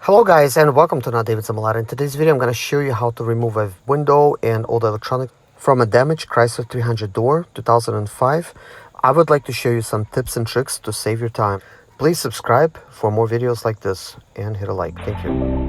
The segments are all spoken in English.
Hello guys and welcome to another David Zimaleta. In today's video I'm going to show you how to remove a window and all the electronics from a damaged Chrysler 300 door 2005. I would like to show you some tips and tricks to save your time. Please subscribe for more videos like this and hit a like. Thank you.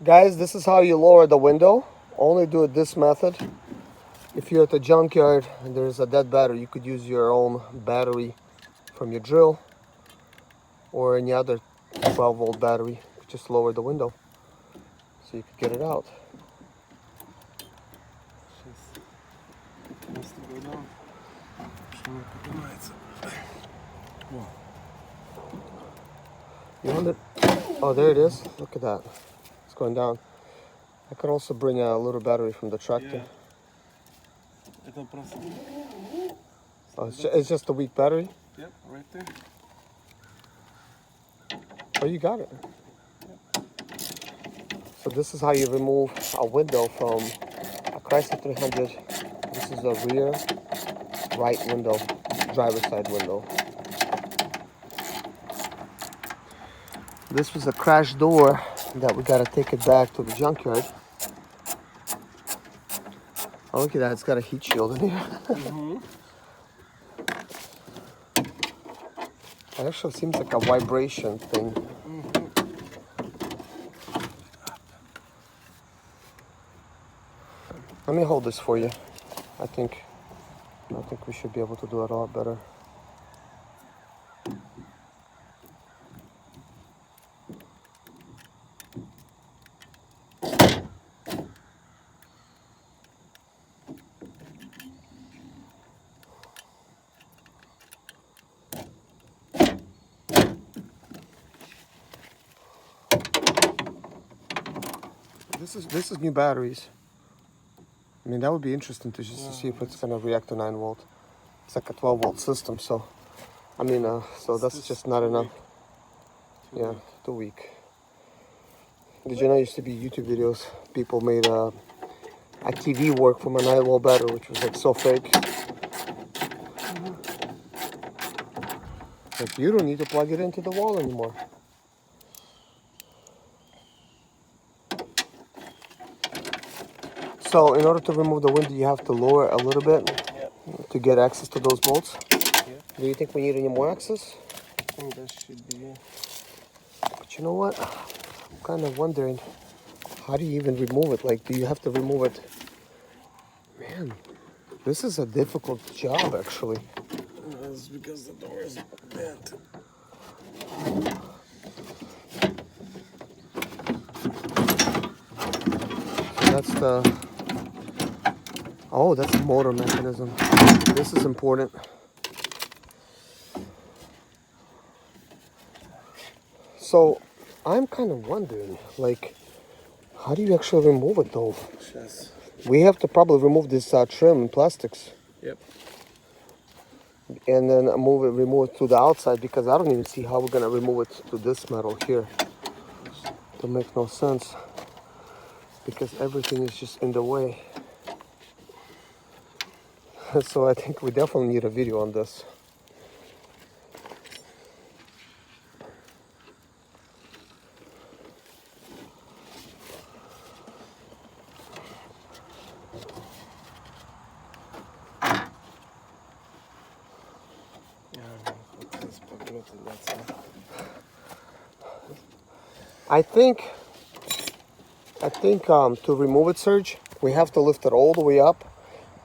Guys, this is how you lower the window. Only do it this method. If you're at the junkyard and there's a dead battery, you could use your own battery from your drill or any other 12-volt battery. Just lower the window so you could get it out. Needs to go down. You want it? Oh, there it is. Look at that. It's going down. I could also bring a little battery from the tractor. Это просто. Oh, it's just a weak battery? Yep, right there. Oh, you got it. So this is how you remove a window from a Chrysler 300. This is the rear right window, driver's side window. This was a crash door that we gotta take it back to the junkyard. Oh, look at that, it's got a heat shield in here. It actually seems like a vibration thing. Let me hold this for you. I think we should be able to do it a lot better. This is new batteries. I mean, that would be interesting to just to see if it's gonna react to 9 volt. It's like a 12-volt system, so I mean, so that's just not enough. Yeah, too weak. Did you know used to be YouTube videos? People made a TV work from a 9-volt battery, which was like so fake. Like you don't need to plug it into the wall anymore. So in order to remove the window, you have to lower a little bit to get access to those bolts. Do you think we need any more access? I think that should be it. But you know what? I'm kind of wondering, how do you even remove it? Like, do you have to remove it? Man, this is a difficult job, actually. That's because the door is bent. So that's the... Oh, that's a motor mechanism. This is important. So, I'm kind of wondering, like, how do you actually remove it though? Yes. We have to probably remove this trim and plastics. Yep. And then remove it to the outside, because I don't even see how we're gonna remove it to this metal here. It makes no sense, because everything is just in the way. So I think we definitely need a video on this. I think to remove it, Serge, we have to lift it all the way up,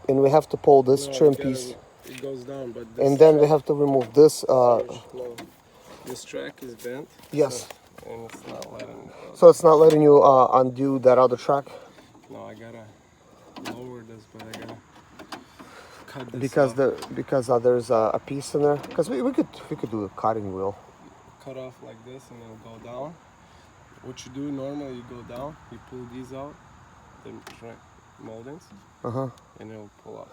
and we have to pull this trim piece. It goes down, but this and then we have to remove this. No, this track is bent. Yes. So, and it's not letting. So it's not letting you undo that other track. No, I gotta lower this, but I gotta cut this because there's a piece in there. Because we could do a cutting wheel. Cut off like this and then go down. What you do normally, you go down, you pull these out, the moldings, and it'll pull up.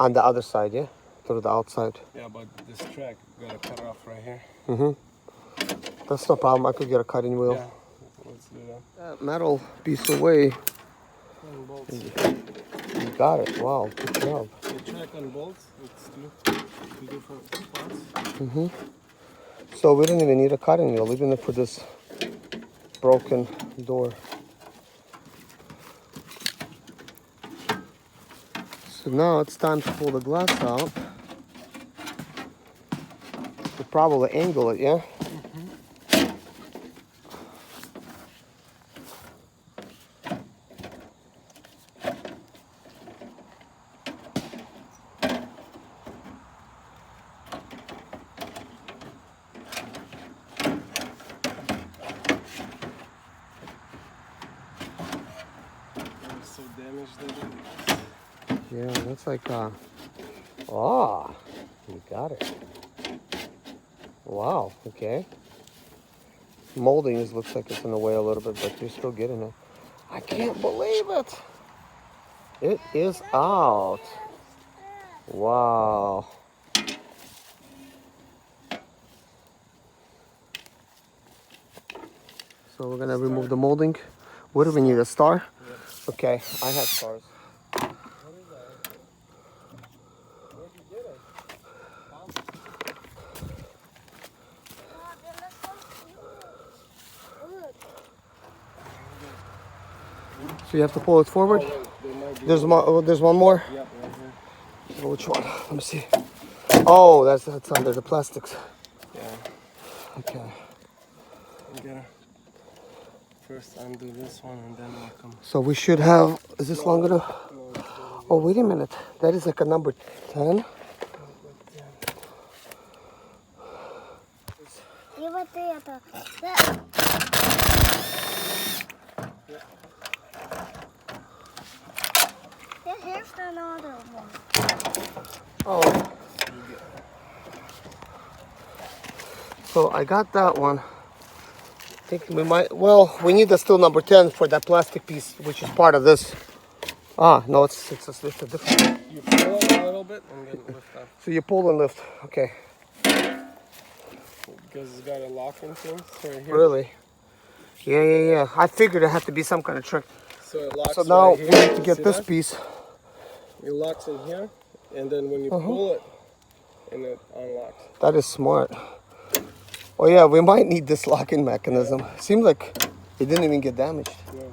On the other side, yeah, to the outside. Yeah, but this track you gotta cut off right here. That's no problem. I could get a cutting wheel. Yeah, let's do that. That metal piece away. And bolts. You got it. Wow, good job. You check on bolts. It's two different spots. So we didn't even need a cutting wheel, even for this broken door. So now it's time to pull the glass out. We'll probably angle it, yeah? So damaged that it Yeah, that's like, oh, you got it. Wow, okay. Molding looks like it's in the way a little bit, but you're still getting it. I can't believe it. It is out. Wow. So we're gonna remove the molding. What do we need, a star? Yes. Okay, I have stars. What is that? Where'd you get it? So you have to pull it forward. Oh, wait, there might be There's one more. Yep, right here. Which one? Let me see. Oh, that's under the plastics. Yeah. Okay. You gotta first undo this one and then we'll come. So we should have. Is this long enough? No, it's better. Oh, wait a minute. That is like a number 10. Here's another one. Oh. So I got that one. I think we might. Well, we need the still number 10 for that plastic piece, which is part of this. Ah, no, it's a different. You pull it a little bit and then lift up. So you pull and lift. Okay. Because it's got a locking thing right here. Really? Yeah. I figured it had to be some kind of trick. So it locks So now right we here. need to You get see this that? piece. It locks in here, and then when you pull it, and it unlocks. That is smart. Oh yeah, we might need this locking mechanism. Seems like it didn't even get damaged. No.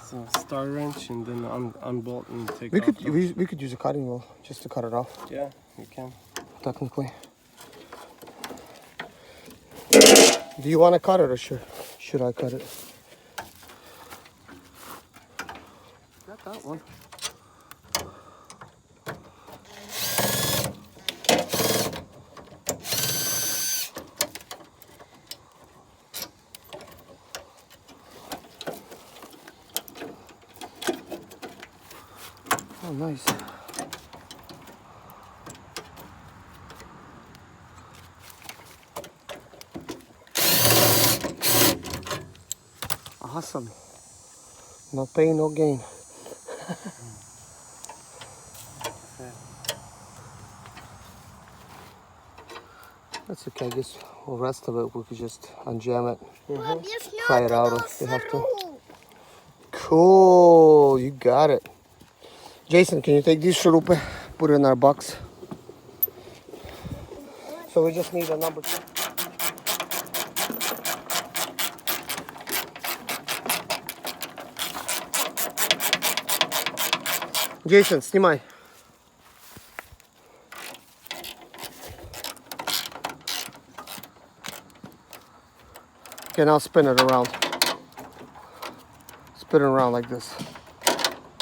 So star wrench and then unbolt and take We off. could we could use a cutting wheel just to cut it off. Yeah, you can. Technically. Do you want to cut it or should I cut it? Got that one. Oh, nice. Awesome. No pain, no gain. That's okay. I guess the rest of it we could just unjam it. Try it out if you have to. Cool. You got it. Jason, can you take these sharupe? Put it in our box. So we just need a number 2. Jason, снимай. Okay, now spin it around. Spin it around like this.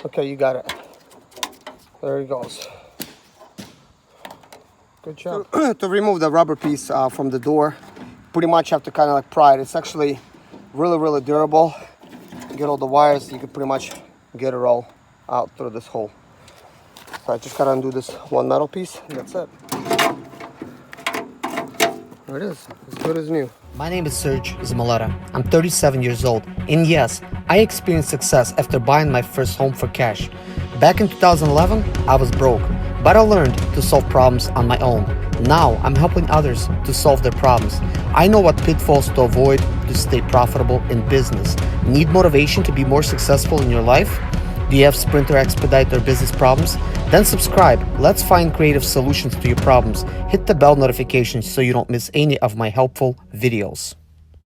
Okay, you got it. There it goes. Good job. To remove the rubber piece from the door, pretty much have to kind of like pry it. It's actually really durable. Get all the wires, you can pretty much get it all out through this hole. So I just gotta undo this one metal piece and that's it. There it is, as good as new. My name is Serge Zimaleta. I'm 37 years old, and yes, I experienced success after buying my first home for cash. Back in 2011, I was broke, but I learned to solve problems on my own. Now I'm helping others to solve their problems. I know what pitfalls to avoid to stay profitable in business. Need motivation to be more successful in your life? Do you have Sprinter expedite or business problems? Then subscribe. Let's find creative solutions to your problems. Hit the bell notification so you don't miss any of my helpful videos.